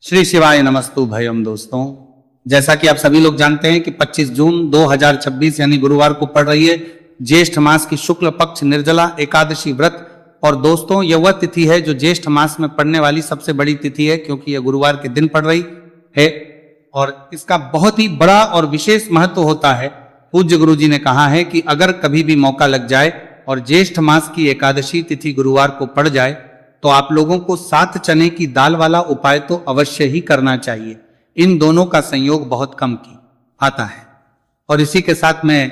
श्री शिवाय नमस्तु भयम। दोस्तों, जैसा कि आप सभी लोग जानते हैं कि 25 जून 2026 यानी गुरुवार को पड़ रही है ज्येष्ठ मास की शुक्ल पक्ष निर्जला एकादशी व्रत। और दोस्तों, यह वह तिथि है जो ज्येष्ठ मास में पड़ने वाली सबसे बड़ी तिथि है, क्योंकि यह गुरुवार के दिन पड़ रही है और इसका बहुत ही बड़ा और विशेष महत्व होता है। पूज्य गुरु जी ने कहा है कि अगर कभी भी मौका लग जाए और ज्येष्ठ मास की एकादशी तिथि गुरुवार को पड़ जाए तो आप लोगों को 7 चने की दाल वाला उपाय तो अवश्य ही करना चाहिए। इन दोनों का संयोग बहुत कम की आता है। और इसी के साथ में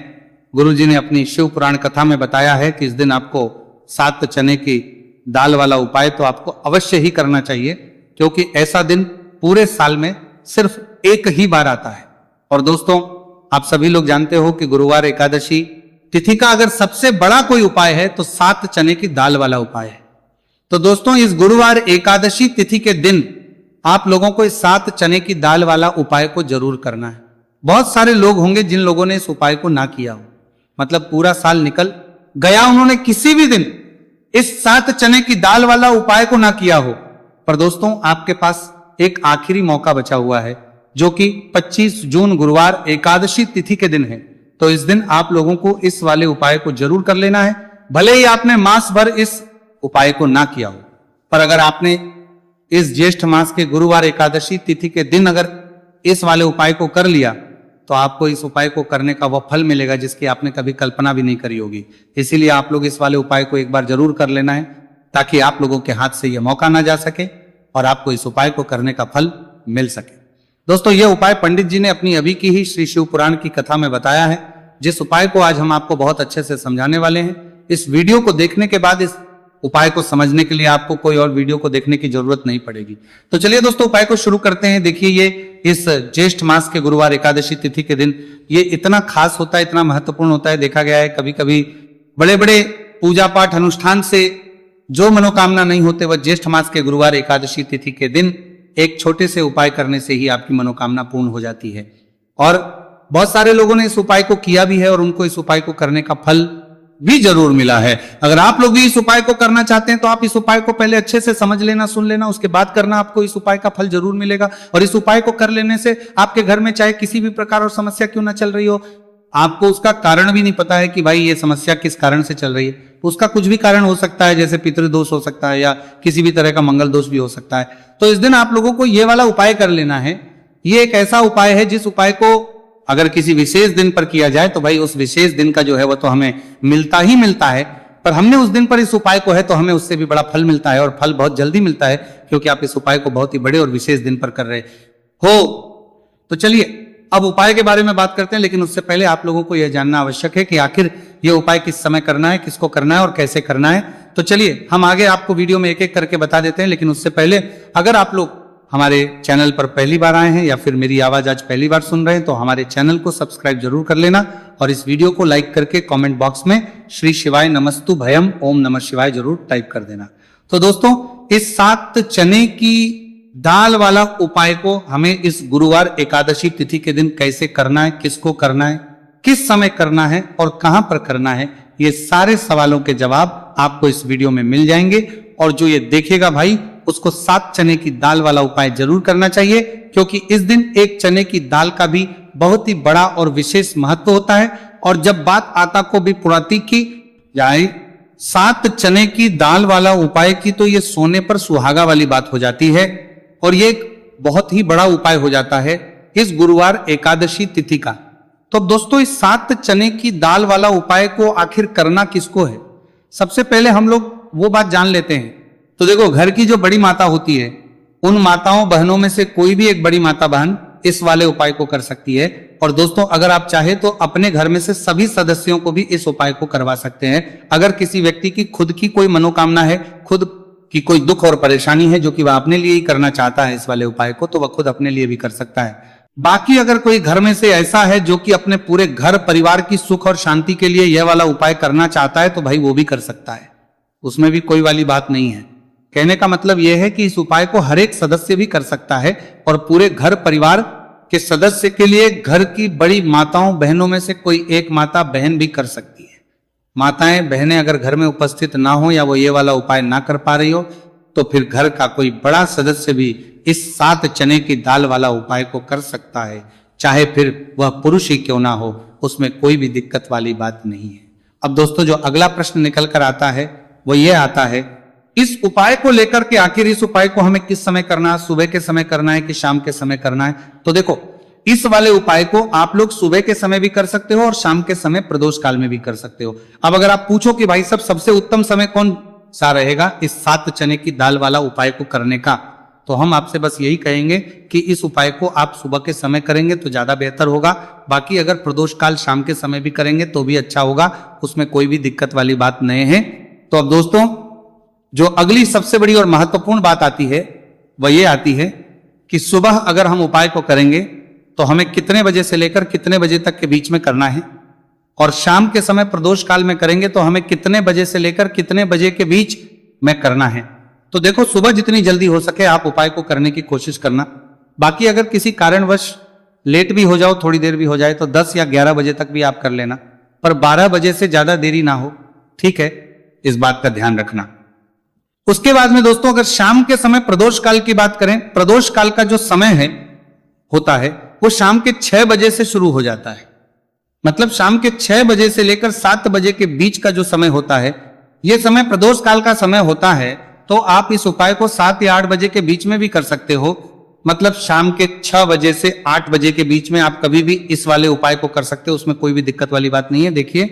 गुरु जी ने अपनी शिव पुराण कथा में बताया है कि इस दिन आपको 7 चने की दाल वाला उपाय तो आपको अवश्य ही करना चाहिए, क्योंकि ऐसा दिन पूरे साल में सिर्फ एक ही बार आता है। और दोस्तों, आप सभी लोग जानते हो कि गुरुवार एकादशी तिथि का अगर सबसे बड़ा कोई उपाय है तो 7 चने की दाल वाला उपाय है। तो दोस्तों, इस गुरुवार एकादशी तिथि के दिन आप लोगों को इस 7 चने की दाल वाला उपाय को जरूर करना है। बहुत सारे लोग होंगे जिन लोगों ने इस उपाय को ना किया हो, मतलब पूरा साल निकल गया, उन्होंने किसी भी दिन इस 7 चने की दाल वाला उपाय को ना किया हो। पर दोस्तों, आपके पास एक आखिरी मौका बचा हुआ है, जो कि 25 जून गुरुवार एकादशी तिथि के दिन है। तो इस दिन आप लोगों को इस वाले उपाय को जरूर कर लेना है, भले ही आपने मास भर इस उपाय को ना किया हो। पर अगर आपने इस ज्येष्ठ मास के गुरुवार एकादशी तिथि के दिन अगर इस वाले उपाय को कर लिया तो आपको इस उपाय को करने का वह फल मिलेगा जिसकी आपने कभी कल्पना भी नहीं करी होगी। इसीलिए आप लोग इस वाले उपाय को एक बार जरूर कर लेना है, ताकि आप लोगों के हाथ से यह मौका ना जा सके और आपको इस उपाय को करने का फल मिल सके। दोस्तों, यह उपाय पंडित जी ने अपनी अभी की ही श्री शिव पुराण की कथा में बताया है, जिस उपाय को आज हम आपको बहुत अच्छे से समझाने वाले हैं। इस वीडियो को देखने के बाद इस उपाय को समझने के लिए आपको कोई और वीडियो को देखने की जरूरत नहीं पड़ेगी। तो चलिए दोस्तों, उपाय को शुरू करते हैं। देखिए, ये इस ज्येष्ठ मास के गुरुवार एकादशी तिथि के दिन ये इतना खास होता है, इतना महत्वपूर्ण होता है। देखा गया है कभी कभी बड़े बड़े पूजा पाठ अनुष्ठान से जो मनोकामना नहीं होते, वह ज्येष्ठ मास के गुरुवार एकादशी तिथि के दिन एक छोटे से उपाय करने से ही आपकी मनोकामना पूर्ण हो जाती है। और बहुत सारे लोगों ने इस उपाय को किया भी है और उनको इस उपाय को करने का फल भी जरूर मिला है। अगर आप लोग भी इस उपाय को करना चाहते हैं तो आप इस उपाय को पहले अच्छे से समझ लेना, सुन लेना, उसके बाद करना, आपको इस उपाय का फल जरूर मिलेगा। और इस उपाय को कर लेने से आपके घर में चाहे किसी भी प्रकार और समस्या क्यों ना चल रही हो, आपको उसका कारण भी नहीं पता है कि भाई ये समस्या किस कारण से चल रही है, तो उसका कुछ भी कारण हो सकता है, जैसे पितृदोष हो सकता है या किसी भी तरह का मंगल दोष भी हो सकता है। तो इस दिन आप लोगों को ये वाला उपाय कर लेना है। ये एक ऐसा उपाय है जिस उपाय को अगर किसी विशेष दिन पर किया जाए तो भाई उस विशेष दिन का जो है वो तो हमें मिलता ही मिलता है, पर हमने उस दिन पर इस उपाय को है तो हमें उससे भी बड़ा फल मिलता है, और फल बहुत जल्दी मिलता है, क्योंकि आप इस उपाय को बहुत ही बड़े और विशेष दिन पर कर रहे हो। तो चलिए अब उपाय के बारे में बात करते हैं, लेकिन उससे पहले आप लोगों को यह जानना आवश्यक है कि आखिर यह उपाय किस समय करना है, किसको करना है और कैसे करना है। तो चलिए हम आगे आपको वीडियो में एक एक करके बता देते हैं। लेकिन उससे पहले अगर आप लोग हमारे चैनल पर पहली बार आए हैं या फिर मेरी आवाज आज पहली बार सुन रहे हैं तो हमारे चैनल को सब्सक्राइब जरूर कर लेना, और इस वीडियो को लाइक करके कमेंट बॉक्स में श्री शिवाय नमस्तु भयम ओम नमः शिवाय जरूर टाइप कर देना। तो दोस्तों, इस 7 चने की दाल वाला उपाय को हमें इस गुरुवार एकादशी तिथि के दिन कैसे करना है, किसको करना है, किस समय करना है और कहां पर करना है, ये सारे सवालों के जवाब आपको इस वीडियो में मिल जाएंगे। और जो ये देखेगा भाई, उसको 7 चने की दाल वाला उपाय जरूर करना चाहिए, क्योंकि इस दिन एक चने की दाल का भी बहुत ही बड़ा और विशेष महत्व होता है। और जब बात आता को भी पुराती की जाए 7 चने की दाल वाला उपाय की, तो ये सोने पर सुहागा वाली बात हो जाती है, और ये एक बहुत ही बड़ा उपाय हो जाता है इस गुरुवार एकादशी तिथि का। तो दोस्तों, इस 7 चने की दाल वाला उपाय को आखिर करना किसको है, सबसे पहले हम लोग वो बात जान लेते हैं। तो देखो, घर की जो बड़ी माता होती है, उन माताओं बहनों में से कोई भी एक बड़ी माता बहन इस वाले उपाय को कर सकती है। और दोस्तों, अगर आप चाहे तो अपने घर में से सभी सदस्यों को भी इस उपाय को करवा सकते हैं। अगर किसी व्यक्ति की खुद की कोई मनोकामना है, खुद की कोई दुख और परेशानी है जो कि वह अपने लिए ही करना चाहता है इस वाले उपाय को, तो वह खुद अपने लिए भी कर सकता है। बाकी अगर कोई घर में से ऐसा है जो कि अपने पूरे घर परिवार की सुख और शांति के लिए यह वाला उपाय करना चाहता है, तो भाई वो भी कर सकता है, उसमें भी कोई वाली बात नहीं है। कहने का मतलब यह है कि इस उपाय को हर एक सदस्य भी कर सकता है, और पूरे घर परिवार के सदस्य के लिए घर की बड़ी माताओं बहनों में से कोई एक माता बहन भी कर सकती है। माताएं बहनें अगर घर में उपस्थित ना हो या वो ये वाला उपाय ना कर पा रही हो, तो फिर घर का कोई बड़ा सदस्य भी इस 7 चने की दाल वाला उपाय को कर सकता है, चाहे फिर वह पुरुष ही क्यों ना हो, उसमें कोई भी दिक्कत वाली बात नहीं है। अब दोस्तों जो अगला प्रश्न निकल कर आता है वो ये आता है, इस उपाय को लेकर के आखिर इस उपाय को हमें किस समय करना है, सुबह के समय करना है कि शाम के समय करना है? तो देखो, इस वाले उपाय को आप लोग सुबह के समय भी कर सकते हो और शाम के समय प्रदोष काल में भी कर सकते हो। अब अगर आप पूछो कि भाई साहब सबसे उत्तम समय कौन सा रहेगा इस 7 चने की दाल वाला उपाय को करने का, तो हम आपसे बस यही कहेंगे कि इस उपाय को आप सुबह के समय करेंगे तो ज्यादा बेहतर होगा। बाकी अगर प्रदोष काल शाम के समय भी करेंगे तो भी अच्छा होगा, उसमें कोई भी दिक्कत वाली बात नहीं है। तो अब दोस्तों जो अगली सबसे बड़ी और महत्वपूर्ण बात आती है वह ये आती है कि सुबह अगर हम उपाय को करेंगे तो हमें कितने बजे से लेकर कितने बजे तक के बीच में करना है, और शाम के समय प्रदोष काल में करेंगे तो हमें कितने बजे से लेकर कितने बजे के बीच में करना है। तो देखो, सुबह जितनी जल्दी हो सके आप उपाय को करने की कोशिश करना। बाकी अगर किसी कारणवश लेट भी हो जाओ, थोड़ी देर भी हो जाए, तो 10 या 11 बजे तक भी आप कर लेना, पर 12 बजे से ज्यादा देरी ना हो, ठीक है? इस बात का ध्यान रखना। उसके बाद में दोस्तों अगर शाम के समय प्रदोष काल की बात करें, प्रदोष काल का जो समय है होता है वो शाम के 6 बजे से शुरू हो जाता है। मतलब शाम के 6 बजे से लेकर 7 बजे के बीच का जो समय होता है, यह समय प्रदोष काल का समय होता है। तो आप इस उपाय को 7 या 8 बजे के बीच में भी कर सकते हो। मतलब शाम के 6 बजे से 8 बजे के बीच में आप कभी भी इस वाले उपाय को कर सकते हो, उसमें कोई भी दिक्कत वाली बात नहीं है। देखिए,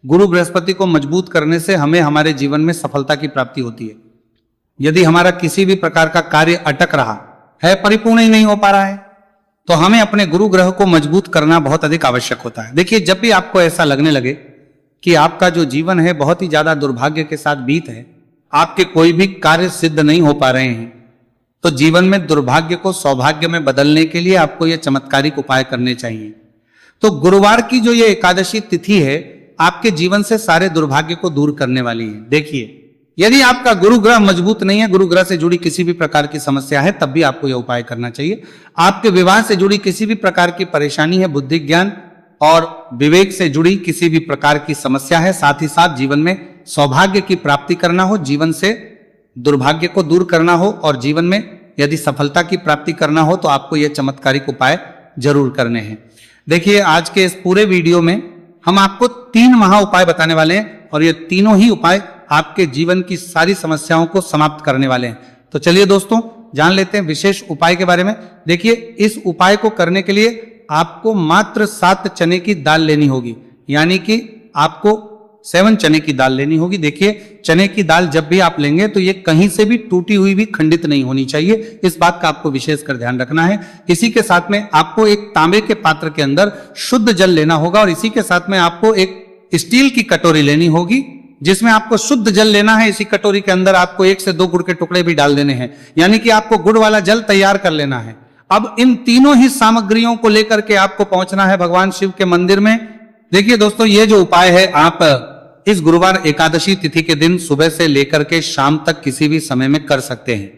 गुरु बृहस्पति को मजबूत करने से हमें हमारे जीवन में सफलता की प्राप्ति होती है। यदि हमारा किसी भी प्रकार का कार्य अटक रहा है, परिपूर्ण ही नहीं हो पा रहा है, तो हमें अपने गुरु ग्रह को मजबूत करना बहुत अधिक आवश्यक होता है। देखिए, जब भी आपको ऐसा लगने लगे कि आपका जो जीवन है बहुत ही ज्यादा दुर्भाग्य के साथ बीत है, आपके कोई भी कार्य सिद्ध नहीं हो पा रहे हैं, तो जीवन में दुर्भाग्य को सौभाग्य में बदलने के लिए आपको यह चमत्कारिक उपाय करने चाहिए। तो गुरुवार की जो ये एकादशी तिथि है आपके जीवन से सारे दुर्भाग्य को दूर करने वाली है। देखिए, यदि आपका गुरु ग्रह मजबूत नहीं है, गुरु ग्रह से जुड़ी किसी भी प्रकार की समस्या है, तब भी आपको यह उपाय करना चाहिए। आपके विवाह से जुड़ी किसी भी प्रकार की परेशानी है, बुद्धि ज्ञान और विवेक से जुड़ी किसी भी प्रकार की समस्या है, साथ ही साथ जीवन में सौभाग्य की प्राप्ति करना हो, जीवन से दुर्भाग्य को दूर करना हो और जीवन में यदि सफलता की प्राप्ति करना हो, तो आपको यह चमत्कारिक उपाय जरूर करने हैं। देखिए, आज के इस पूरे वीडियो में हम आपको 3 महा उपाय बताने वाले हैं और ये तीनों ही उपाय आपके जीवन की सारी समस्याओं को समाप्त करने वाले हैं। तो चलिए दोस्तों, जान लेते हैं विशेष उपाय के बारे में। देखिए, इस उपाय को करने के लिए आपको मात्र 7 चने की दाल लेनी होगी, यानी कि आपको 7 चने की दाल लेनी होगी। देखिए, चने की दाल जब भी आप लेंगे तो ये कहीं से भी टूटी हुई भी खंडित नहीं होनी चाहिए, इस बात का आपको विशेषकर ध्यान रखना है। इसी के साथ में आपको एक तांबे के पात्र के अंदर शुद्ध जल लेना होगा और इसी के साथ में आपको एक स्टील की कटोरी लेनी होगी जिसमें आपको शुद्ध जल लेना है। इसी कटोरी के अंदर आपको 1 से 2 गुड़ के टुकड़े भी डाल देने हैं, यानी कि आपको गुड़ वाला जल तैयार कर लेना है। अब इन तीनों ही सामग्रियों को लेकर के आपको पहुंचना है भगवान शिव के मंदिर में। देखिए दोस्तों, ये जो उपाय है आप इस गुरुवार एकादशी तिथि के दिन सुबह से लेकर के शाम तक किसी भी समय में कर सकते हैं।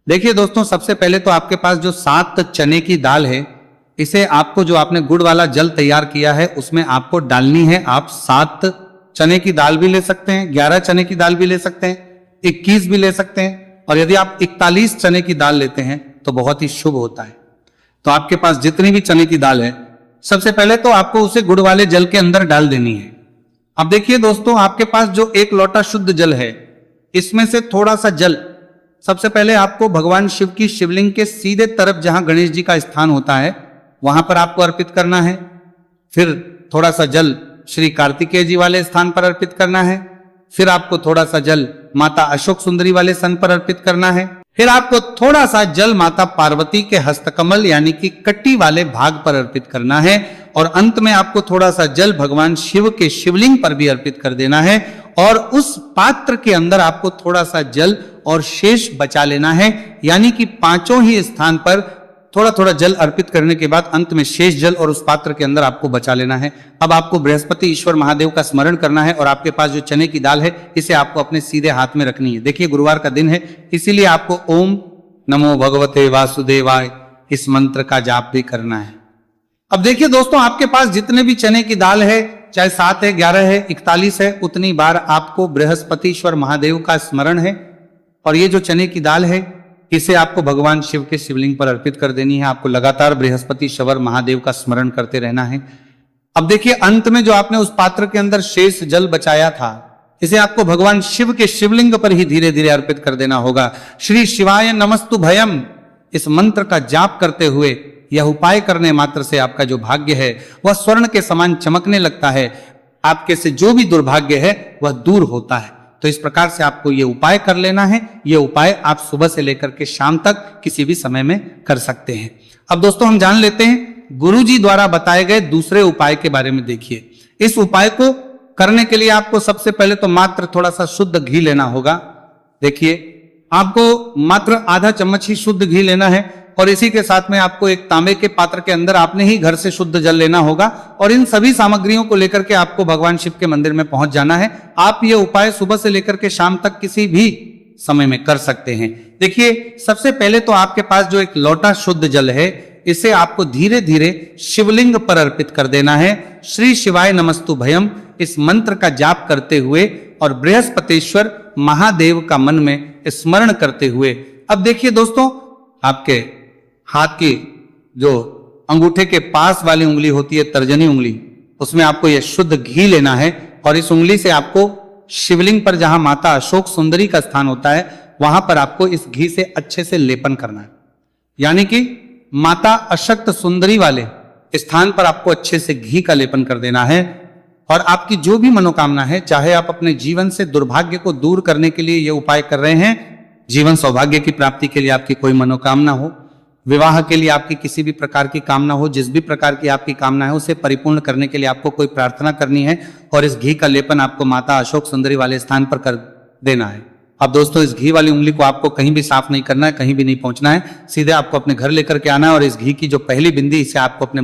देखिए दोस्तों, सबसे पहले तो आपके पास जो 7 चने की दाल है, इसे आपको जो आपने गुड़ वाला जल तैयार किया है उसमें आपको डालनी है। आप 7 चने की दाल भी ले सकते हैं, 11 चने की दाल भी ले सकते हैं, 21 भी ले सकते हैं, और यदि आप 41 चने की दाल लेते हैं तो बहुत ही शुभ होता है। तो आपके पास जितनी भी चने की दाल है, सबसे पहले तो आपको उसे गुड़ वाले जल के अंदर डाल देनी है। अब देखिए दोस्तों, आपके पास जो 1 लोटा शुद्ध जल है, इसमें से थोड़ा सा जल सबसे पहले आपको भगवान शिव की शिवलिंग के सीधे तरफ जहां गणेश जी का स्थान होता है वहां पर आपको अर्पित करना है। फिर थोड़ा सा जल श्री कार्तिकेय जी वाले स्थान पर अर्पित करना है। फिर आपको थोड़ा सा जल माता अशोक सुंदरी वाले स्थान पर अर्पित करना है। फिर आपको थोड़ा सा जल माता पार्वती के हस्तकमल यानी कि कट्टी वाले भाग पर अर्पित करना है। और अंत में आपको थोड़ा सा जल भगवान शिव के शिवलिंग पर भी अर्पित कर देना है। और उस पात्र के अंदर आपको थोड़ा सा जल और शेष बचा लेना है, यानी कि 5 ही स्थान पर थोड़ा थोड़ा जल अर्पित करने के बाद अंत में शेष जल और उस पात्र के अंदर आपको बचा लेना है। अब आपको बृहस्पति ईश्वर महादेव का स्मरण करना है और आपके पास जो चने की दाल है इसे आपको अपने सीधे हाथ में रखनी है। देखिए, गुरुवार का दिन है, इसीलिए आपको ओम नमो भगवते वासुदेवाय इस मंत्र का जाप भी करना है। अब देखिए दोस्तों, आपके पास जितने भी चने की दाल है, चाहे 7 है, 11 है, 41 है, उतनी बार आपको बृहस्पतिश्वर महादेव का स्मरण है और ये जो चने की दाल है इसे आपको भगवान शिव के शिवलिंग पर अर्पित कर देनी है। आपको लगातार बृहस्पति शवर महादेव का स्मरण करते रहना है। अब देखिए अंत में जो आपने उस पात्र के अंदर शेष जल बचाया था इसे आपको भगवान शिव के शिवलिंग पर ही धीरे धीरे अर्पित कर देना होगा। श्री शिवाय नमस्तु भयम इस मंत्र का जाप करते हुए यह उपाय करने मात्र से आपका जो भाग्य है वह स्वर्ण के समान चमकने लगता है। आपके से जो भी दुर्भाग्य है वह दूर होता है। तो इस प्रकार से आपको यह उपाय कर लेना है। यह उपाय आप सुबह से लेकर के शाम तक किसी भी समय में कर सकते हैं। अब दोस्तों हम जान लेते हैं गुरुजी द्वारा बताए गए दूसरे उपाय के बारे में। देखिए इस उपाय को करने के लिए आपको सबसे पहले तो मात्र थोड़ा सा शुद्ध घी लेना होगा। देखिए आपको मात्र आधा चम्मच ही शुद्ध घी लेना है और इसी के साथ में आपको एक तांबे के पात्र के अंदर आपने ही घर से शुद्ध जल लेना होगा और इन सभी सामग्रियों को लेकर के आपको भगवान शिव के मंदिर में पहुंच जाना है। आप ये उपाय सुबह से लेकर के शाम तक किसी भी समय में कर सकते हैं। देखिए सबसे पहले तो आपके पास जो एक लोटा शुद्ध जल है इसे आपको धीरे धीरे शिवलिंग पर अर्पित कर देना है। श्री शिवाय नमस्तु भयम इस मंत्र का जाप करते हुए और बृहस्पतिश्वर महादेव का मन में स्मरण करते हुए। अब देखिए दोस्तों आपके हाथ की जो अंगूठे के पास वाली उंगली होती है तर्जनी उंगली, उसमें आपको यह शुद्ध घी लेना है और इस उंगली से आपको शिवलिंग पर जहां माता अशोक सुंदरी का स्थान होता है वहां पर आपको इस घी से अच्छे से लेपन करना है। यानी कि माता अशक्त सुंदरी वाले स्थान पर आपको अच्छे से घी का लेपन कर देना है और आपकी जो भी मनोकामना है, चाहे आप अपने जीवन से दुर्भाग्य को दूर करने के लिए यह उपाय कर रहे हैं, जीवन सौभाग्य की प्राप्ति के लिए आपकी कोई मनोकामना हो, विवाह के लिए आपकी किसी भी प्रकार की कामना हो, जिस भी प्रकार की आपकी कामना है उसे परिपूर्ण करने के लिए आपको कोई प्रार्थना करनी है और इस घी का लेपन आपको माता अशोक सुंदरी वाले स्थान पर कर देना है। अब दोस्तों इस घी वाली उंगली को आपको कहीं भी साफ नहीं करना है, कहीं भी नहीं पहुंचना है, सीधे आपको अपने घर लेकर के आना है और इस घी की जो पहली बिंदी इसे आपको अपने